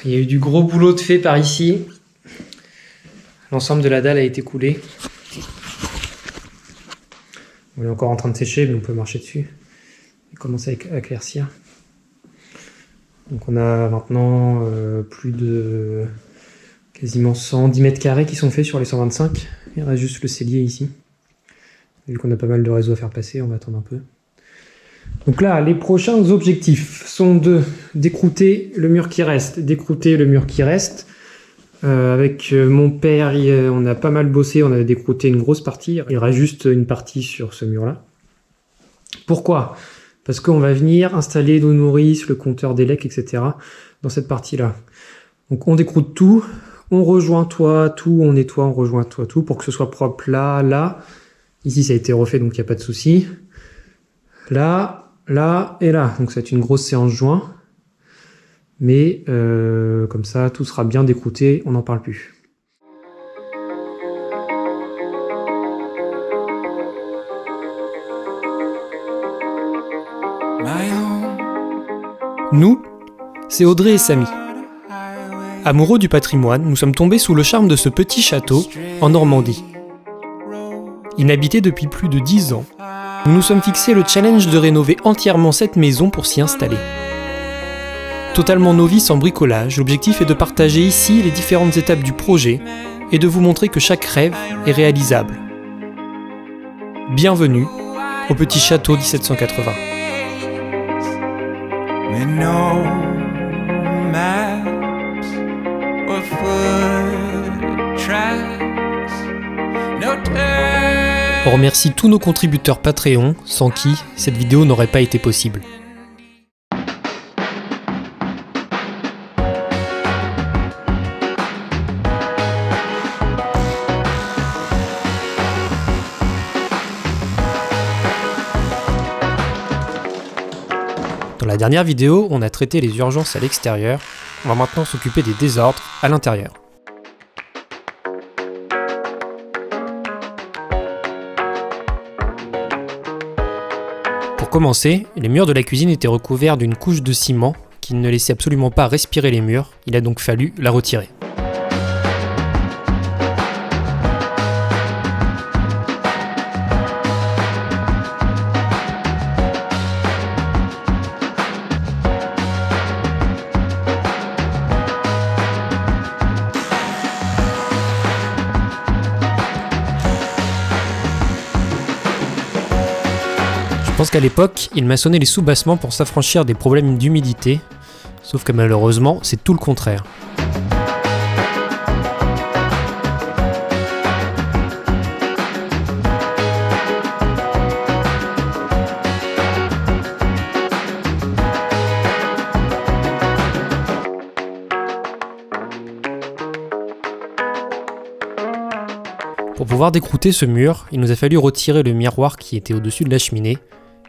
Il y a eu du gros boulot de fait par ici. L'ensemble de la dalle a été coulé. On est encore en train de sécher, mais on peut marcher dessus. Et commencer à éclaircir. Donc on a maintenant plus de quasiment 110 mètres carrés qui sont faits sur les 125. Il reste juste le cellier ici. Vu qu'on a pas mal de réseaux à faire passer, on va attendre un peu. Donc là, les prochains objectifs sont de décrouter le mur qui reste. Avec mon père, on a pas mal bossé, on a décrouté une grosse partie. Il reste juste une partie sur ce mur-là. Pourquoi ? Parce qu'on va venir installer l'eau nourrice, le compteur d'élec, etc. dans cette partie-là. Donc on décroute tout, on rejoint tout, on nettoie, on rejoint tout pour que ce soit propre là. Ici, ça a été refait, donc il n'y a pas de souci. Là et là. Donc ça va être une grosse séance joint. Mais comme ça, tout sera bien décrouté, on n'en parle plus. Nous, c'est Audrey et Samy. Amoureux du patrimoine, nous sommes tombés sous le charme de ce petit château en Normandie. Inhabité depuis plus de 10 ans, nous nous sommes fixés le challenge de rénover entièrement cette maison pour s'y installer. Totalement novice en bricolage, l'objectif est de partager ici les différentes étapes du projet et de vous montrer que chaque rêve est réalisable. Bienvenue au petit château 1780. On remercie tous nos contributeurs Patreon, sans qui cette vidéo n'aurait pas été possible. Dans la dernière vidéo, on a traité les urgences à l'extérieur, on va maintenant s'occuper des désordres à l'intérieur. Pour commencer, les murs de la cuisine étaient recouverts d'une couche de ciment qui ne laissait absolument pas respirer les murs, il a donc fallu la retirer. Je pense qu'à l'époque, il maçonnait les sous-bassements pour s'affranchir des problèmes d'humidité, sauf que malheureusement, c'est tout le contraire. Pour pouvoir décrouter ce mur, il nous a fallu retirer le miroir qui était au-dessus de la cheminée,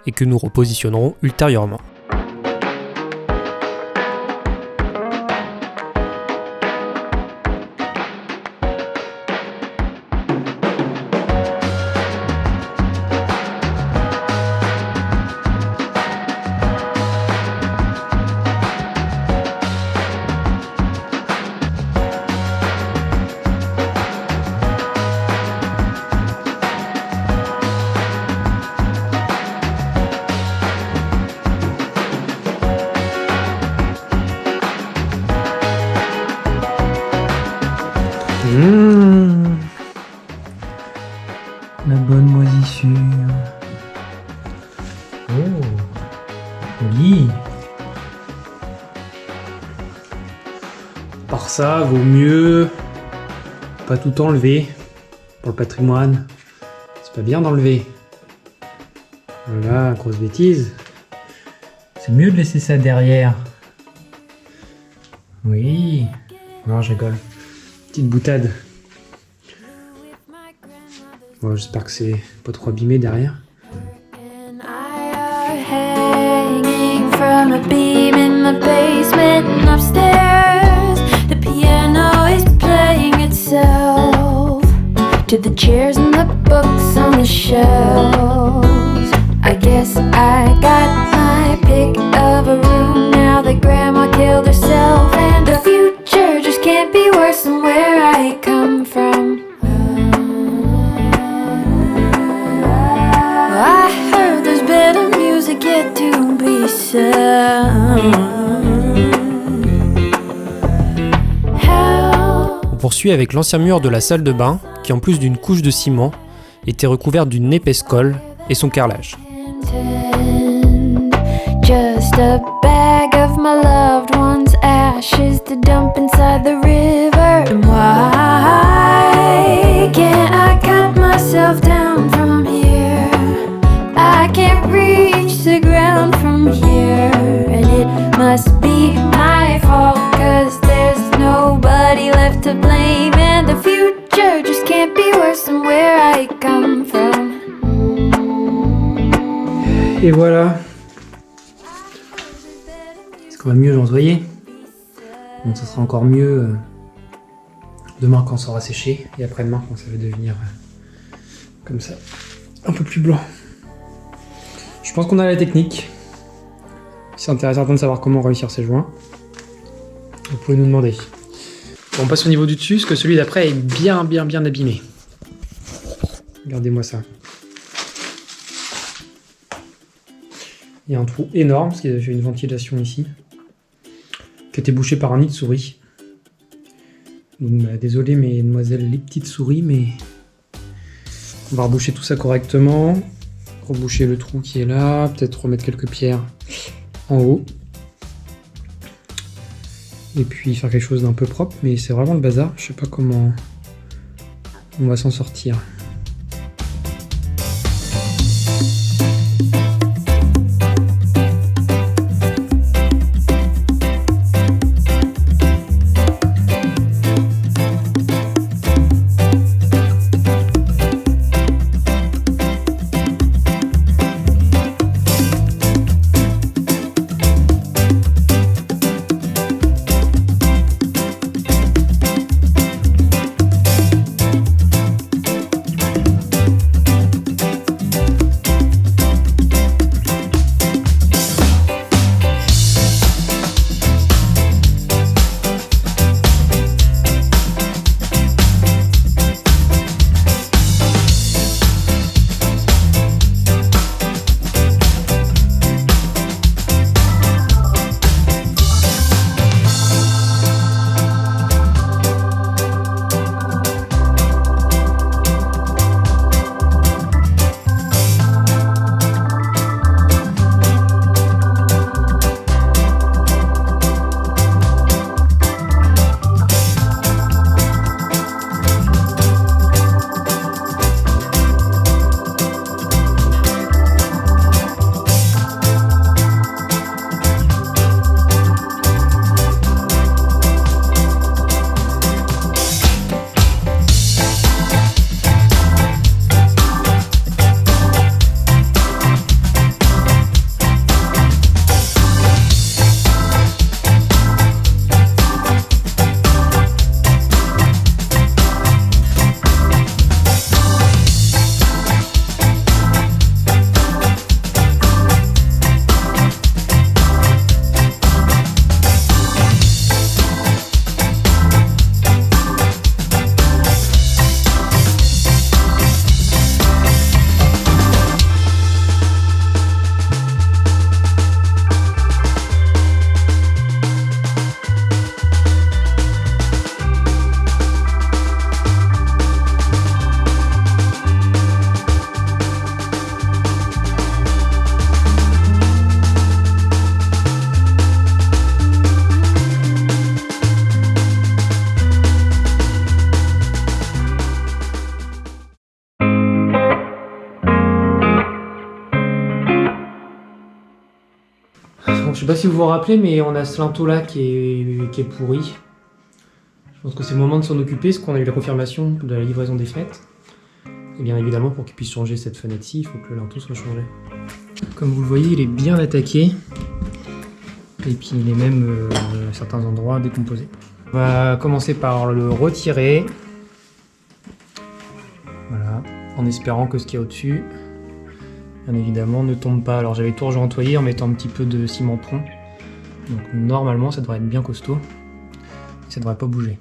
et que nous repositionnerons ultérieurement. La bonne moisissure. Oh, oui. Par ça, vaut mieux pas tout enlever. Pour le patrimoine, c'est pas bien d'enlever. Voilà, grosse bêtise. C'est mieux de laisser ça derrière. Oui. Non, je rigole. Petite boutade. Bon, j'espère que c'est pas trop abîmé derrière. To the chairs and the books on the shelves. I guess I got my pick of a room now that Grandma killed herself, and a few poursuit avec l'ancien mur de la salle de bain, qui en plus d'une couche de ciment, était recouvert d'une épaisse colle et son carrelage. Just a bag of my loved ones' ashes to dump inside the river. And why can't I cut myself down from here? I can't reach the ground from here. And it must be my fault, 'cause there's nobody left to blame. And the future just can't be worse than where I come from. Et voilà. Est-ce qu'on va mieux nettoyer? Bon, ça sera encore mieux demain quand ça aura séché, et après-demain quand ça va devenir comme ça, un peu plus blanc. Je pense qu'on a la technique. Si c'est intéressant de savoir comment réussir ces joints, vous pouvez nous demander. Bon, on passe au niveau du dessus, parce que celui d'après est bien abîmé. Regardez-moi ça. Il y a un trou énorme, parce qu'il a fait une ventilation ici, qui a été bouché par un nid de souris. Donc désolé mesdemoiselles les petites souris, mais on va reboucher tout ça correctement. Reboucher le trou qui est là, peut-être remettre quelques pierres en haut. Et puis faire quelque chose d'un peu propre, mais c'est vraiment le bazar. Je sais pas comment on va s'en sortir. Je sais pas si vous vous rappelez, mais on a ce linteau là qui est pourri. Je pense que c'est le moment de s'en occuper, parce qu'on a eu la confirmation de la livraison des fenêtres. Et bien évidemment, pour qu'il puisse changer cette fenêtre-ci, il faut que le linteau soit changé. Comme vous le voyez, il est bien attaqué. Et puis il est même à certains endroits décomposé. On va commencer par le retirer. Voilà, en espérant que ce qu'il y a au-dessus, bien évidemment, ne tombe pas. Alors j'avais tout rejointoyé en mettant un petit peu de ciment pont. Donc normalement, ça devrait être bien costaud. Et ça devrait pas bouger.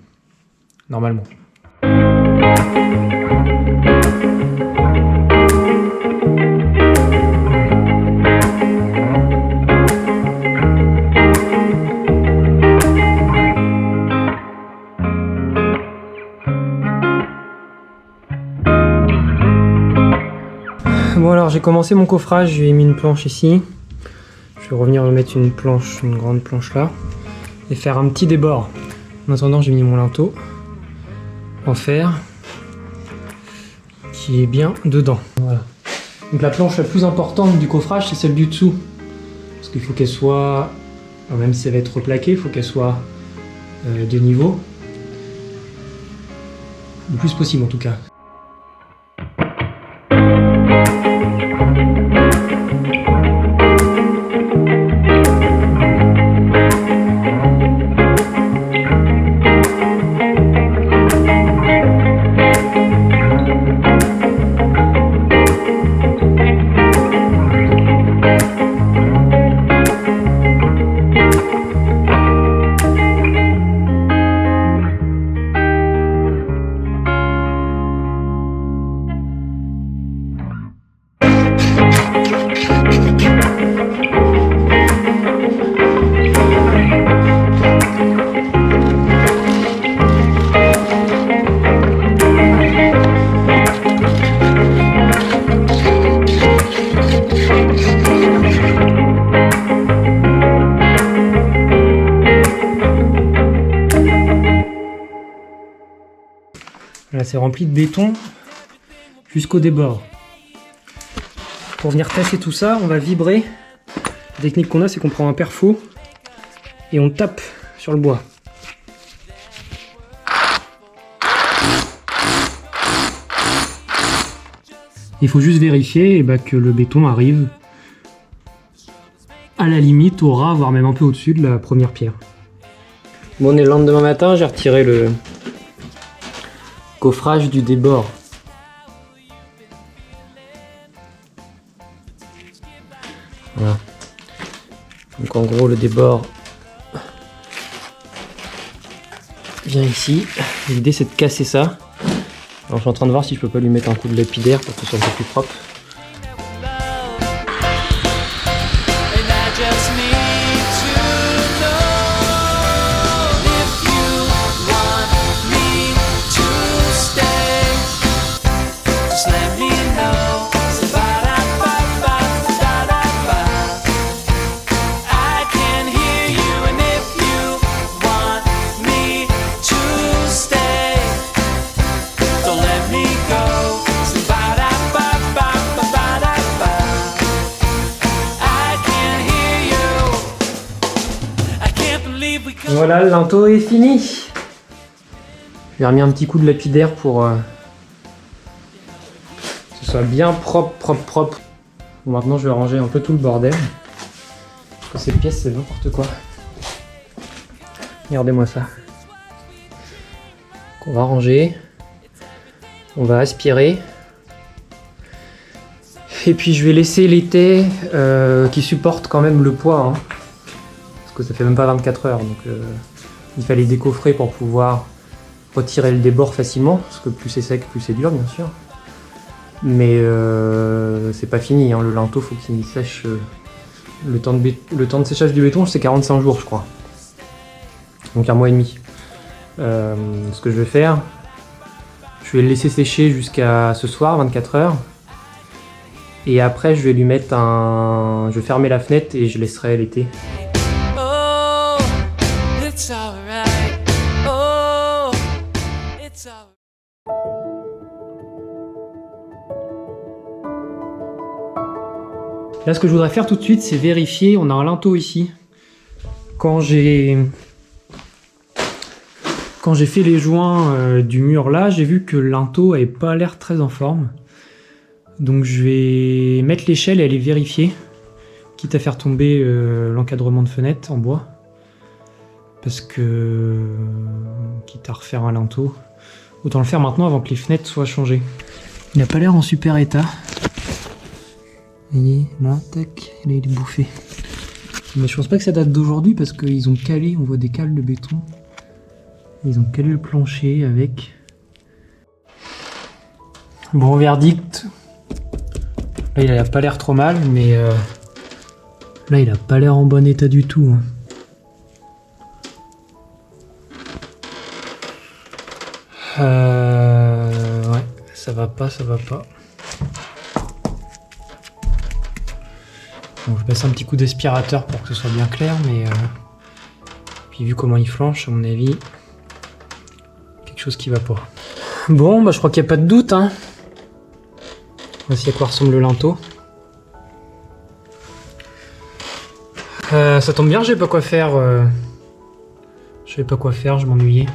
Normalement. Alors j'ai commencé mon coffrage, j'ai mis une planche ici. Je vais revenir mettre une planche, une grande planche là. Et faire un petit débord. En attendant, j'ai mis mon linteau en fer qui est bien dedans. Voilà. Donc la planche la plus importante du coffrage, c'est celle du dessous. Parce qu'il faut qu'elle soit, alors même si elle va être replaquée, il faut qu'elle soit de niveau. Le plus possible en tout cas. Là, c'est rempli de béton jusqu'au débord. Pour venir tasser tout ça, on va vibrer. La technique qu'on a, c'est qu'on prend un perfo et on tape sur le bois. Il faut juste vérifier que le béton arrive à la limite, au ras, voire même un peu au-dessus de la première pierre. Bon, on est le lendemain matin, j'ai retiré le coffrage du débord. Voilà. Donc en gros le débord vient ici. L'idée c'est de casser ça. Alors je suis en train de voir si je peux pas lui mettre un coup de lapidaire pour que ce soit un peu plus propre. Voilà, le linteau est fini. J'ai remis un petit coup de lapidaire pour que ce soit bien propre. Bon, maintenant je vais ranger un peu tout le bordel. Parce que cette pièce c'est n'importe quoi. Regardez-moi ça. Donc, on va ranger. On va aspirer. Et puis je vais laisser l'étai qui supporte quand même le poids. Hein. Que ça fait même pas 24 heures, donc il fallait décoffrer pour pouvoir retirer le débord facilement, parce que plus c'est sec, plus c'est dur, bien sûr. Mais c'est pas fini, hein. Le linteau faut qu'il sèche. Le temps de séchage du béton, c'est 45 jours, je crois. Donc 1 mois et demi. Ce que je vais faire, je vais le laisser sécher jusqu'à ce soir, 24 heures. Et après, je vais lui mettre un. Je vais fermer la fenêtre et je laisserai l'été. Là, ce que je voudrais faire tout de suite, c'est vérifier. On a un linteau ici. Quand j'ai fait les joints du mur là, j'ai vu que le linteau n'avait pas l'air très en forme. Donc je vais mettre l'échelle et aller vérifier, quitte à faire tomber l'encadrement de fenêtre en bois. Parce que, quitte à refaire un linteau, autant le faire maintenant avant que les fenêtres soient changées. Il n'a pas l'air en super état. Vous voyez, là, tac, là il est bouffé. Mais je pense pas que ça date d'aujourd'hui parce qu'ils ont calé, on voit des cales de béton. Ils ont calé le plancher avec. Bon, verdict. Là, il a pas l'air trop mal, mais là, il a pas l'air en bon état du tout. Hein. Ouais, ça va pas. Bon, je vais passer un petit coup d'aspirateur pour que ce soit bien clair, mais puis vu comment il flanche, à mon avis, quelque chose qui va pas. Bon, bah je crois qu'il n'y a pas de doute, hein. Voici à quoi ressemble le linteau. Ça tombe bien, je savais pas quoi faire. Je savais pas quoi faire, je m'ennuyais.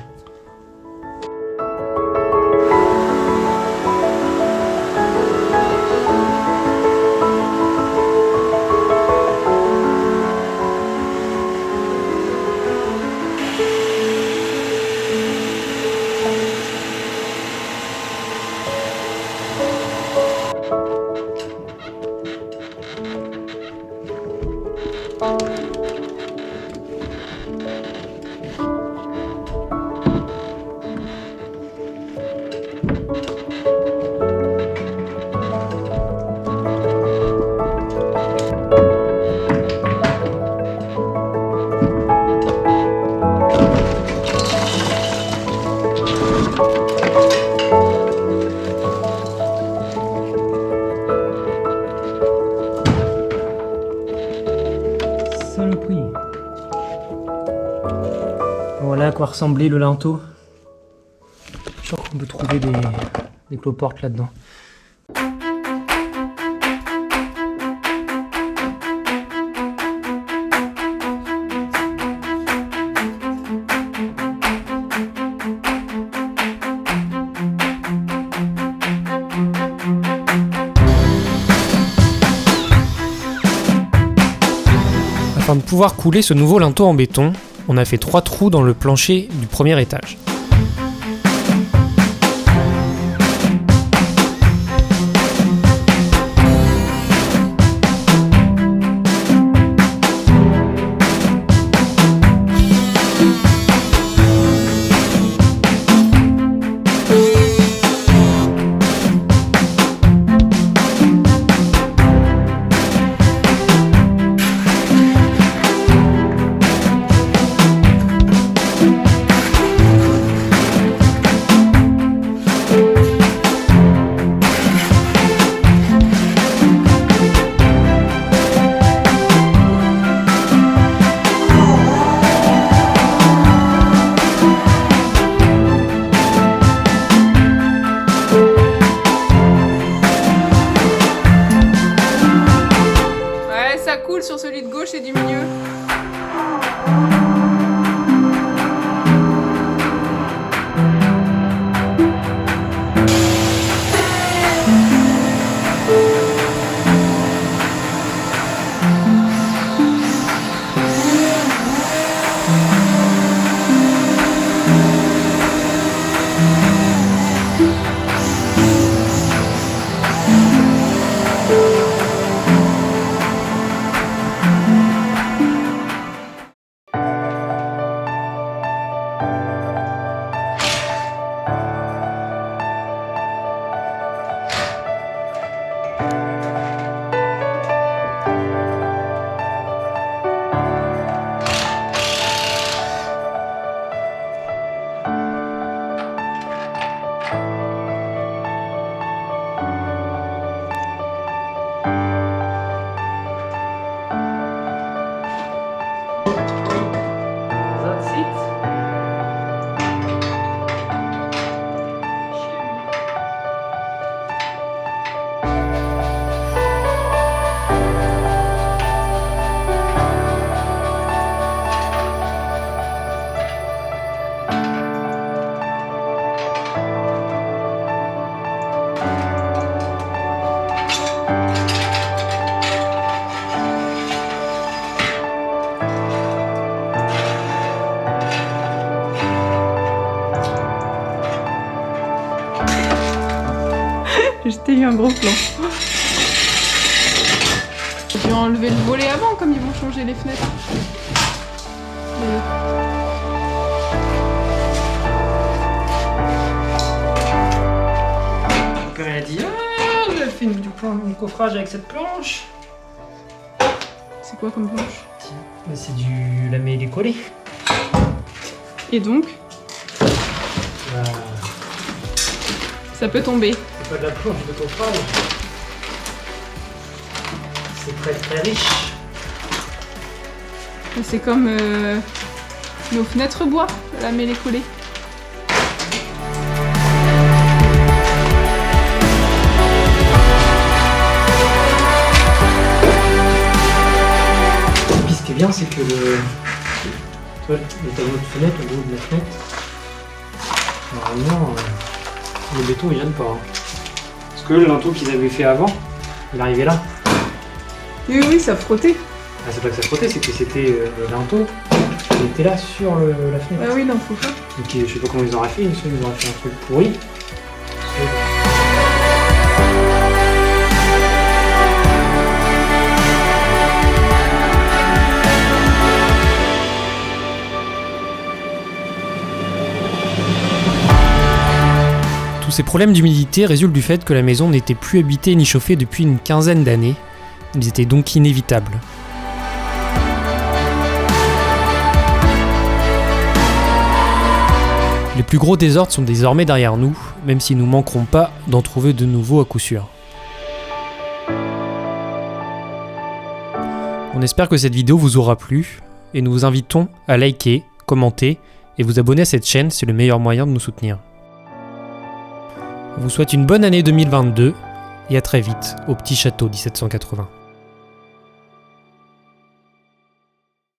Voilà à quoi ressemblait le linteau. Je suis sûr qu'on peut trouver des cloportes là-dedans. Afin de pouvoir couler ce nouveau linteau en béton, on a fait 3 trous dans le plancher du premier étage. Sur celui de gauche et du milieu. J'ai eu un gros plan. J'ai dû enlever le volet avant, comme ils vont changer les fenêtres. Mon père a dit j'ai fait un coffrage avec cette planche. C'est quoi comme planche? C'est du lamé décollé. Et donc ça peut tomber. C'est pas de la planche de coffrage. C'est très très riche. C'est comme nos fenêtres bois, la mêlée-collée. Et puis ce qui est bien, c'est que le tableau de fenêtre, au bout de la fenêtre, normalement, le béton il gêne pas. Hein. Parce que le linteau qu'ils avaient fait avant, il arrivait là. Oui, ça frottait. Ah, c'est pas que ça frottait, c'est que c'était le linteau qui était là sur la fenêtre. Ah oui, non, faut pas. Donc je sais pas comment ils auraient fait, ils auraient fait un truc pourri. Tous ces problèmes d'humidité résultent du fait que la maison n'était plus habitée ni chauffée depuis une quinzaine d'années. Ils étaient donc inévitables. Les plus gros désordres sont désormais derrière nous, même si nous manquerons pas d'en trouver de nouveaux à coup sûr. On espère que cette vidéo vous aura plu, et nous vous invitons à liker, commenter et vous abonner à cette chaîne, c'est le meilleur moyen de nous soutenir. On vous souhaite une bonne année 2022 et à très vite au Petit Château 1780.